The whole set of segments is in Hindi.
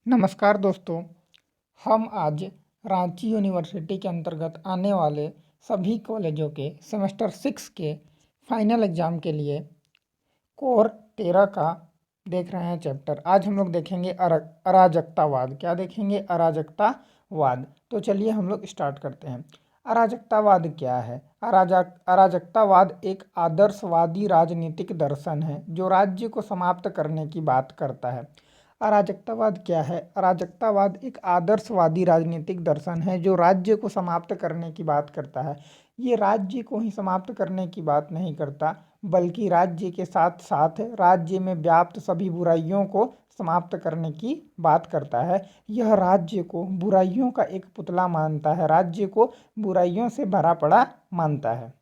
नमस्कार दोस्तों। हम आज रांची यूनिवर्सिटी के अंतर्गत आने वाले सभी कॉलेजों के सेमेस्टर 6 के फाइनल एग्ज़ाम के लिए कोर 13 का देख रहे हैं चैप्टर। आज हम लोग देखेंगे अराजकतावाद। क्या देखेंगे? अराजकतावाद। तो चलिए हम लोग स्टार्ट करते हैं। अराजकतावाद क्या है? अराजकतावाद एक आदर्शवादी राजनीतिक दर्शन है जो राज्य को समाप्त करने की बात करता है। अराजकतावाद क्या है? अराजकतावाद एक आदर्शवादी राजनीतिक दर्शन है जो राज्य को समाप्त करने की बात करता है। ये राज्य को ही समाप्त करने की बात नहीं करता, बल्कि राज्य के साथ साथ राज्य में व्याप्त सभी बुराइयों को समाप्त करने की बात करता है। यह राज्य को बुराइयों का एक पुतला मानता है, राज्य को बुराइयों से भरा पड़ा मानता है।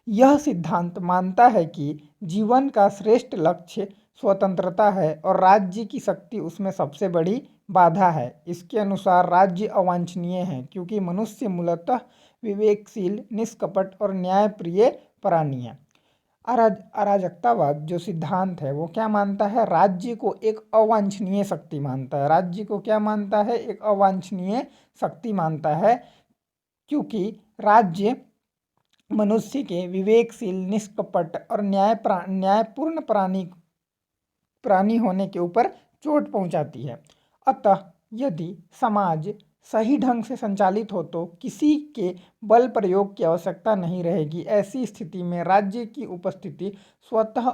यह सिद्धांत मानता है कि जीवन का श्रेष्ठ लक्ष्य स्वतंत्रता है और राज्य की शक्ति उसमें सबसे बड़ी बाधा है। इसके अनुसार राज्य अवांछनीय है क्योंकि मनुष्य मूलतः विवेकशील, निष्कपट और न्यायप्रिय प्राणी है। अराजकतावाद जो सिद्धांत है वो क्या मानता है? राज्य को एक अवांछनीय शक्ति मानता है। राज्य को क्या मानता है? एक अवांछनीय शक्ति मानता है, क्योंकि राज्य मनुष्य के विवेकशील, निष्कपट और न्यायपूर्ण प्राणी होने के ऊपर चोट पहुंचाती है। अतः यदि समाज सही ढंग से संचालित हो तो किसी के बल प्रयोग की आवश्यकता नहीं रहेगी। ऐसी स्थिति में राज्य की उपस्थिति स्वतः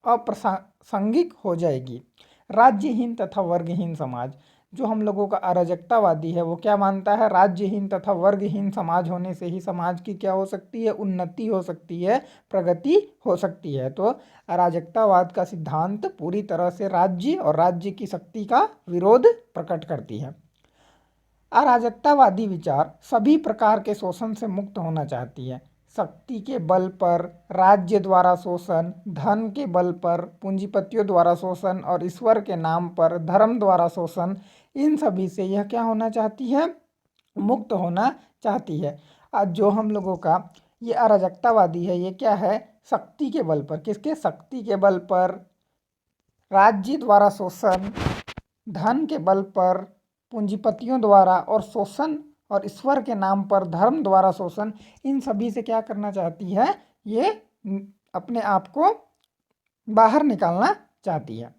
अप्रासंगिक हो जाएगी। राज्यहीन तथा वर्गहीन समाज जो हम लोगों का अराजकतावादी है वो क्या मानता है? राज्यहीन तथा वर्गहीन समाज होने से ही समाज की क्या हो सकती है? उन्नति हो सकती है, प्रगति हो सकती है। तो अराजकतावाद का सिद्धांत पूरी तरह से राज्य और राज्य की शक्ति का विरोध प्रकट करती है। अराजकतावादी विचार सभी प्रकार के शोषण से मुक्त होना चाहती है। शक्ति के बल पर राज्य द्वारा शोषण, धन के बल पर पूंजीपतियों द्वारा शोषण और ईश्वर के नाम पर धर्म द्वारा शोषण, इन सभी से यह क्या होना चाहती है? मुक्त होना चाहती है। आज जो हम लोगों का ये अराजकतावादी है ये क्या है? शक्ति के बल पर। किसके? शक्ति के बल पर, राज्य द्वारा शोषण, धन के बल पर पूंजीपतियों द्वारा और शोषण, और ईश्वर के नाम पर धर्म द्वारा शोषण, इन सभी से क्या करना चाहती है? ये अपने आप को बाहर निकालना चाहती है।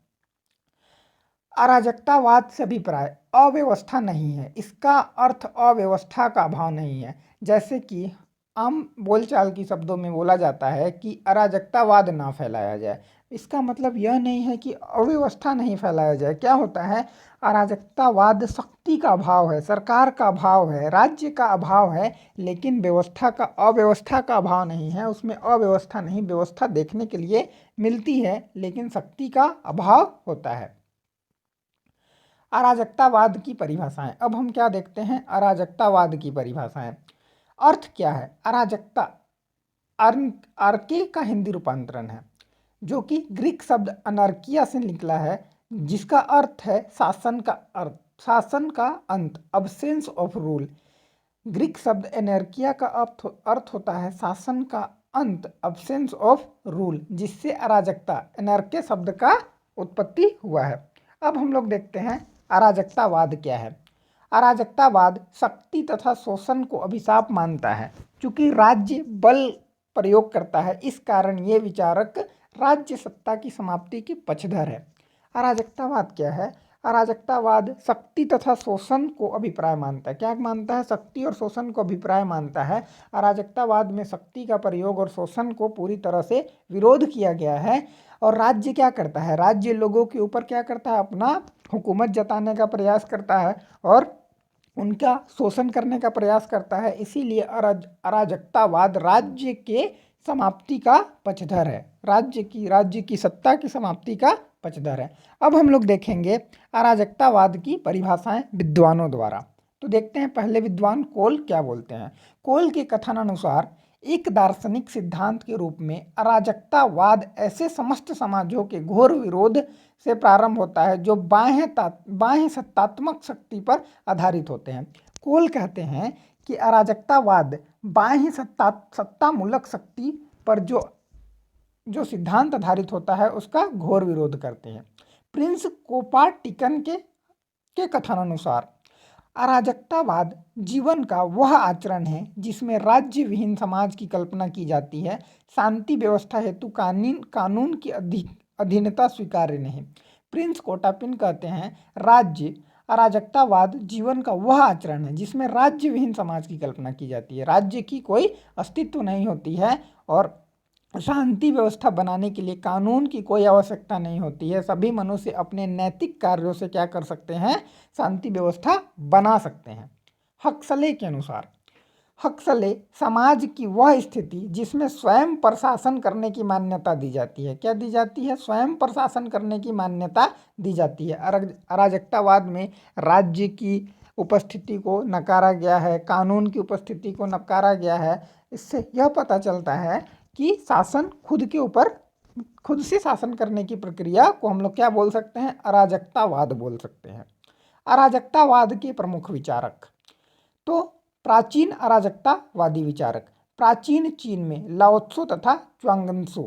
अराजकतावाद से अभिप्राय अव्यवस्था नहीं है। इसका अर्थ अव्यवस्था का अभाव नहीं है। जैसे कि आम बोलचाल की शब्दों में बोला जाता है कि अराजकतावाद ना फैलाया जाए। इसका मतलब यह नहीं है कि अव्यवस्था नहीं फैलाया जाए। क्या होता है? अराजकतावाद शक्ति का अभाव है, सरकार का अभाव है, राज्य का अभाव है, लेकिन अव्यवस्था का अभाव नहीं है। उसमें अव्यवस्था नहीं, व्यवस्था देखने के लिए मिलती है, लेकिन शक्ति का अभाव होता है। अराजकतावाद की परिभाषाएं। अब हम क्या देखते हैं? अराजकतावाद की परिभाषाएं। अर्थ क्या है? अराजकता आर्के का हिंदी रूपांतरण है, जो कि ग्रीक शब्द अनार्किया से निकला है, जिसका अर्थ है शासन का शासन का अंत, अब्सेंस ऑफ रूल। ग्रीक शब्द एनर्किया का अर्थ होता है शासन का अंत, अब्सेंस ऑफ रूल, जिससे अराजकता एनर्के शब्द का उत्पत्ति हुआ है। अब हम लोग देखते हैं अराजकतावाद क्या है। अराजकतावाद शक्ति तथा शोषण को अभिशाप मानता है। चूंकि राज्य बल प्रयोग करता है, इस कारण ये विचारक राज्य सत्ता की समाप्ति के पक्षधर है। अराजकतावाद क्या है? अराजकतावाद शक्ति तथा शोषण को अभिप्राय मानता है। क्या मानता है? शक्ति और शोषण को अभिप्राय मानता है। अराजकतावाद में शक्ति का प्रयोग और शोषण को पूरी तरह से विरोध किया गया है। और राज्य क्या करता है? राज्य लोगों के ऊपर क्या करता है? अपना हुकूमत जताने का प्रयास करता है और उनका शोषण करने का प्रयास करता है। इसीलिए अराजकतावाद राज्य के समाप्ति का पक्षधर है, राज्य की सत्ता की समाप्ति का पक्षधर है। अब हम लोग देखेंगे अराजकतावाद की परिभाषाएं विद्वानों द्वारा। तो देखते हैं पहले विद्वान कोल क्या बोलते हैं। कोल के कथनानुसार एक दार्शनिक सिद्धांत के रूप में अराजकतावाद ऐसे समस्त समाजों के घोर विरोध से प्रारंभ होता है जो बाह्य सत्तात्मक शक्ति पर आधारित होते हैं। कोल कहते हैं कि अराजकतावाद बाह्य सत्तामूलक शक्ति पर जो सिद्धांत आधारित होता है उसका घोर विरोध करते हैं। प्रिंस कोपार्टिकन के के कथनानुसार अराजकतावाद जीवन का वह आचरण है जिसमें राज्य विहीन समाज की कल्पना की जाती है। शांति व्यवस्था हेतु कानून की अधीनता स्वीकार्य नहीं। प्रिंस कोटापिन कहते हैं, राज्य अराजकतावाद जीवन का वह आचरण है जिसमें राज्य विहीन समाज की कल्पना की जाती है। राज्य की कोई अस्तित्व नहीं होती है और शांति व्यवस्था बनाने के लिए कानून की कोई आवश्यकता नहीं होती है। सभी मनुष्य अपने नैतिक कार्यों से क्या कर सकते हैं, शांति व्यवस्था बना सकते हैं। हक्सले के अनुसार हक्सले समाज की वह स्थिति जिसमें स्वयं प्रशासन करने की मान्यता दी जाती है। क्या दी जाती है? स्वयं प्रशासन करने की मान्यता दी जाती है। अराजकतावाद में राज्य की उपस्थिति को नकारा गया है, कानून की उपस्थिति को नकारा गया है। इससे यह पता चलता है कि शासन खुद से शासन करने की प्रक्रिया को हम लोग क्या बोल सकते हैं? अराजकतावाद बोल सकते हैं। अराजकतावाद के प्रमुख विचारक, तो प्राचीन अराजकतावादी विचारक प्राचीन चीन में लाओ त्सो तथा च्वांगत्सु,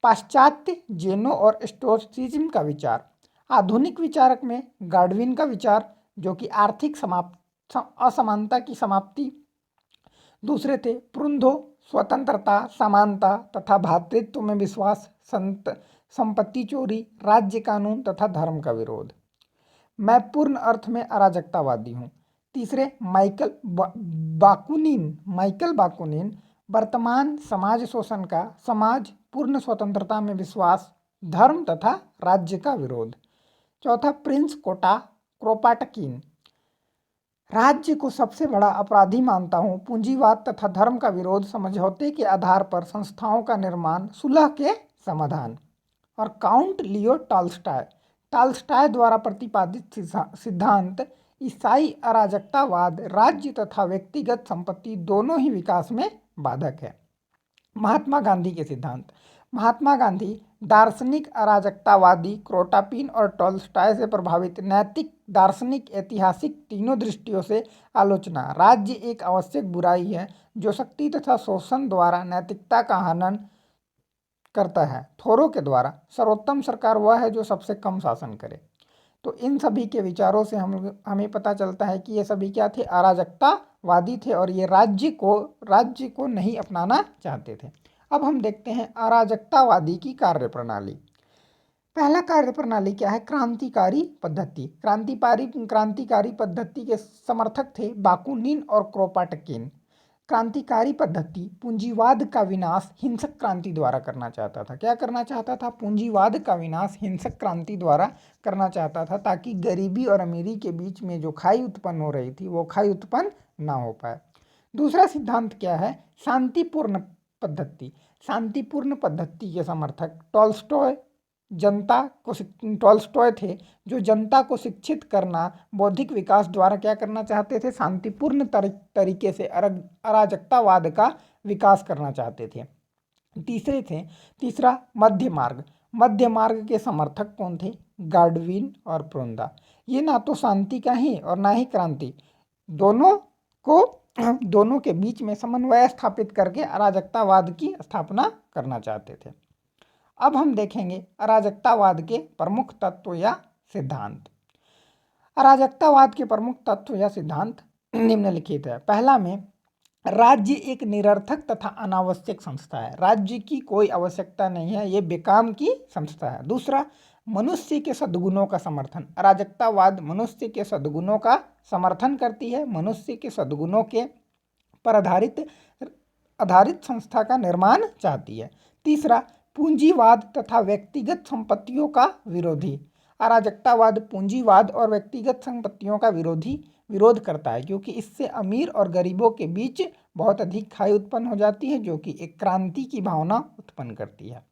पाश्चात्य जेनो और स्टोइसिज्म का विचार, आधुनिक विचारक में गार्डविन का विचार जो कि आर्थिक असमानता की समाप्ति, दूसरे थे प्रुंदो स्वतंत्रता, समानता तथा भ्रातृत्व में विश्वास, संपत्ति चोरी, राज्य कानून तथा धर्म का विरोध। मैं पूर्ण अर्थ में अराजकतावादी हूँ। तीसरे माइकल बाकुनिन वर्तमान समाज शोषण का, समाज पूर्ण स्वतंत्रता में विश्वास, धर्म तथा राज्य का विरोध। चौथा प्रिंस क्रोपाटकिन, राज्य को सबसे बड़ा अपराधी मानता हूँ, पूंजीवाद तथा धर्म का विरोध, समझौते के आधार पर संस्थाओं का निर्माण, सुलह के समाधान। और काउंट लियो टॉल्स्टॉय द्वारा प्रतिपादित सिद्धांत ईसाई अराजकतावाद राज्य तथा व्यक्तिगत संपत्ति दोनों ही विकास में बाधक है। महात्मा गांधी के सिद्धांत, महात्मा गांधी दार्शनिक अराजकतावादी, क्रोटापिन और टॉल्स्टॉय से प्रभावित, नैतिक, दार्शनिक, ऐतिहासिक तीनों दृष्टियों से आलोचना। राज्य एक आवश्यक बुराई है जो शक्ति तथा शोषण द्वारा नैतिकता का हनन करता है। थोरो के द्वारा सर्वोत्तम सरकार वह है जो सबसे कम शासन करे। तो इन सभी के विचारों से हमें पता चलता है कि ये सभी क्या थे? अराजकतावादी थे और ये राज्य को नहीं अपनाना चाहते थे। अब हम देखते हैं अराजकतावादी की कार्यप्रणाली। पहला कार्यप्रणाली क्या है? क्रांतिकारी पद्धति। क्रांतिकारी पद्धति के समर्थक थे बाकुनिन और क्रोपाटकिन। क्रांतिकारी पद्धति पूंजीवाद का विनाश हिंसक क्रांति द्वारा करना चाहता था। क्या करना चाहता था? पूंजीवाद का विनाश हिंसक क्रांति द्वारा करना चाहता था, ताकि गरीबी और अमीरी के बीच में जो खाई उत्पन्न हो रही थी वो खाई उत्पन्न ना हो पाए। दूसरा सिद्धांत क्या है? शांतिपूर्ण पद्धति। शांतिपूर्ण पद्धति के समर्थक टॉल्स्टॉय थे, जो जनता को शिक्षित करना, बौद्धिक विकास द्वारा क्या करना चाहते थे? शांतिपूर्ण तरीके से अराजकतावाद का विकास करना चाहते थे। तीसरा मध्य मार्ग। मध्य मार्ग के समर्थक कौन थे? गार्डविन और प्रुंदा। ये ना तो शांति का ही और ना ही क्रांति, दोनों के बीच में समन्वय स्थापित करके अराजकतावाद की स्थापना करना चाहते थे। अब हम देखेंगे अराजकतावाद के प्रमुख तत्व या सिद्धांत। अराजकतावाद के प्रमुख तत्व या सिद्धांत निम्नलिखित है। पहला में राज्य एक निरर्थक तथा अनावश्यक संस्था है। राज्य की कोई आवश्यकता नहीं है, ये बेकाम की संस्था है। दूसरा, मनुष्य के सद्गुणों का समर्थन। अराजकतावाद मनुष्य के सद्गुणों का समर्थन करती है, मनुष्य के सद्गुणों के पर आधारित संस्था का निर्माण चाहती है। तीसरा, पूंजीवाद तथा व्यक्तिगत संपत्तियों का विरोधी। अराजकतावाद पूंजीवाद और व्यक्तिगत संपत्तियों का विरोध करता है, क्योंकि इससे अमीर और गरीबों के बीच बहुत अधिक खाई उत्पन्न हो जाती है, जो कि एक क्रांति की भावना उत्पन्न करती है।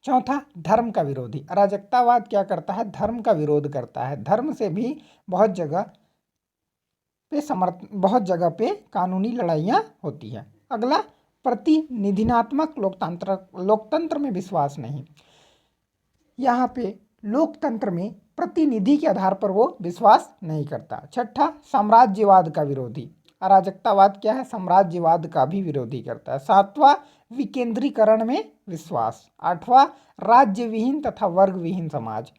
चौथा, धर्म का विरोधी। अराजकतावाद क्या करता है? धर्म का विरोध करता है। धर्म से भी बहुत जगह पे कानूनी लड़ाइयाँ होती है। अगला, प्रतिनिधिनात्मक लोकतंत्र में विश्वास नहीं। यहाँ पे लोकतंत्र में प्रतिनिधि के आधार पर वो विश्वास नहीं करता। छठा, साम्राज्यवाद का विरोधी। अराजकतावाद क्या है? साम्राज्यवाद का भी विरोधी करता है। सातवां, विकेंद्रीकरण में विश्वास। आठवां, राज्य विहीन तथा वर्ग विहीन समाज।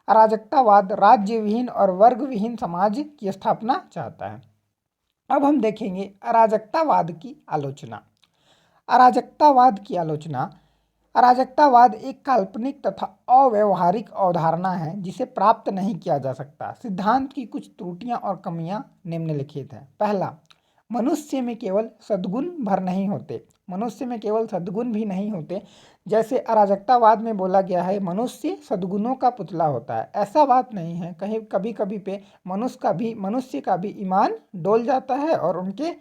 अराजकतावाद राज्य विहीन और वर्ग विहीन समाज की स्थापना चाहता है। अब हम देखेंगे अराजकतावाद की आलोचना। अराजकतावाद की आलोचना। अराजकतावाद एक काल्पनिक तथा अव्यवहारिक अवधारणा है जिसे प्राप्त नहीं किया जा सकता। सिद्धांत की कुछ त्रुटियां और कमियां निम्नलिखित हैं। पहला, मनुष्य में केवल सद्गुण भर नहीं होते। मनुष्य में केवल सद्गुण भी नहीं होते। जैसे अराजकतावाद में बोला गया है मनुष्य सद्गुणों का पुतला होता है, ऐसा बात नहीं है। कहीं कभी कभी पे मनुष्य का भी ईमान डोल जाता है और उनके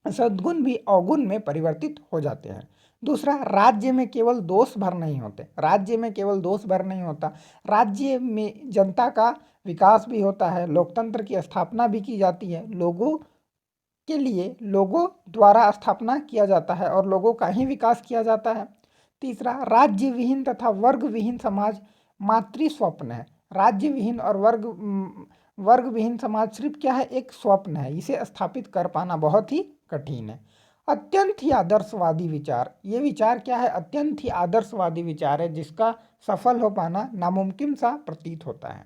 सद्गुण भी अवगुण में परिवर्तित हो जाते हैं। दूसरा, राज्य में केवल दोष भर नहीं होते। राज्य में केवल दोष भर नहीं होता, राज्य में जनता का विकास भी होता है, लोकतंत्र की स्थापना भी की जाती है, लोगों के लिए लोगों द्वारा स्थापना किया जाता है और लोगों का ही विकास किया जाता है। तीसरा, राज्य विहीन तथा वर्ग विहीन समाज मातृ स्वप्न है। राज्य विहीन और वर्ग विहीन समाज सिर्फ क्या है, एक स्वप्न है, इसे स्थापित कर पाना बहुत ही कठिन है। अत्यंत ही आदर्शवादी विचार, ये विचार क्या है, अत्यंत ही आदर्शवादी विचार है जिसका सफल हो पाना नामुमकिन सा प्रतीत होता है।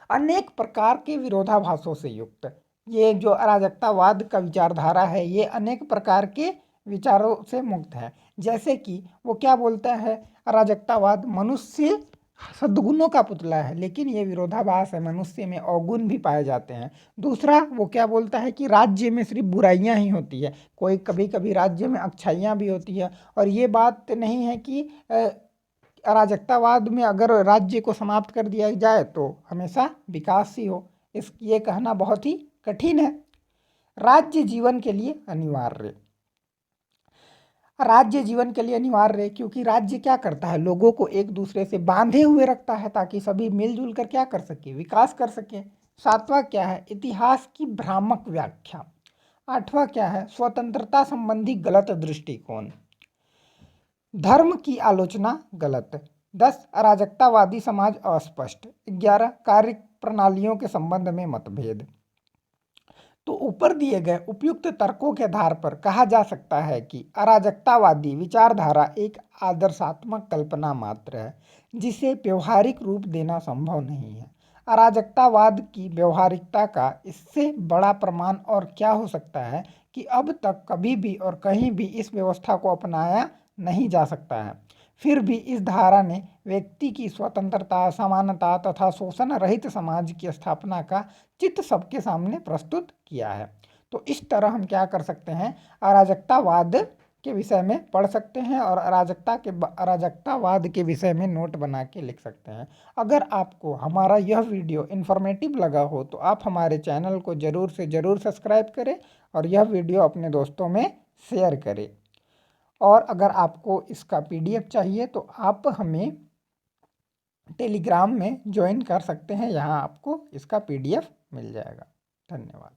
अनेक प्रकार के विरोधाभासों से युक्त ये जो अराजकतावाद का विचारधारा है ये अनेक प्रकार के विचारों से मुक्त है। जैसे कि वो क्या बोलता है, अराजकतावाद मनुष्य सद्गुणों का पुतला है, लेकिन ये विरोधाभास है, मनुष्य में अवगुण भी पाए जाते हैं। दूसरा, वो क्या बोलता है कि राज्य में सिर्फ बुराइयां ही होती है, कोई कभी कभी राज्य में अच्छाइयाँ भी होती है। और ये बात नहीं है कि अराजकतावाद में अगर राज्य को समाप्त कर दिया जाए तो हमेशा विकास ही हो, ये कहना बहुत ही कठिन है। राज्य जीवन के लिए अनिवार्य। राज्य जीवन के लिए अनिवार्य है क्योंकि राज्य क्या करता है, लोगों को एक दूसरे से बांधे हुए रखता है ताकि सभी मिलजुल कर क्या कर सके, विकास कर सके। सातवां क्या है, इतिहास की भ्रामक व्याख्या। आठवां क्या है, स्वतंत्रता संबंधी गलत दृष्टिकोण। धर्म की आलोचना गलत। 10, अराजकतावादी समाज अस्पष्ट। 11, कार्य प्रणालियों के संबंध में मतभेद। तो ऊपर दिए गए उपयुक्त तर्कों के आधार पर कहा जा सकता है कि अराजकतावादी विचारधारा एक आदर्शात्मक कल्पना मात्र है जिसे व्यवहारिक रूप देना संभव नहीं है। अराजकतावाद की व्यवहारिकता का इससे बड़ा प्रमाण और क्या हो सकता है कि अब तक कभी भी और कहीं भी इस व्यवस्था को अपनाया नहीं जा सकता है। फिर भी इस धारा ने व्यक्ति की स्वतंत्रता, समानता तथा शोषण रहित समाज की स्थापना का चित्र सबके सामने प्रस्तुत किया है। तो इस तरह हम क्या कर सकते हैं, अराजकतावाद के विषय में पढ़ सकते हैं और अराजकतावाद के विषय में नोट बना के लिख सकते हैं। अगर आपको हमारा यह वीडियो इन्फॉर्मेटिव लगा हो तो आप हमारे चैनल को ज़रूर से ज़रूर सब्सक्राइब करें और यह वीडियो अपने दोस्तों में शेयर करें। और अगर आपको इसका PDF चाहिए तो आप हमें टेलीग्राम में ज्वाइन कर सकते हैं, यहाँ आपको इसका PDF मिल जाएगा। धन्यवाद।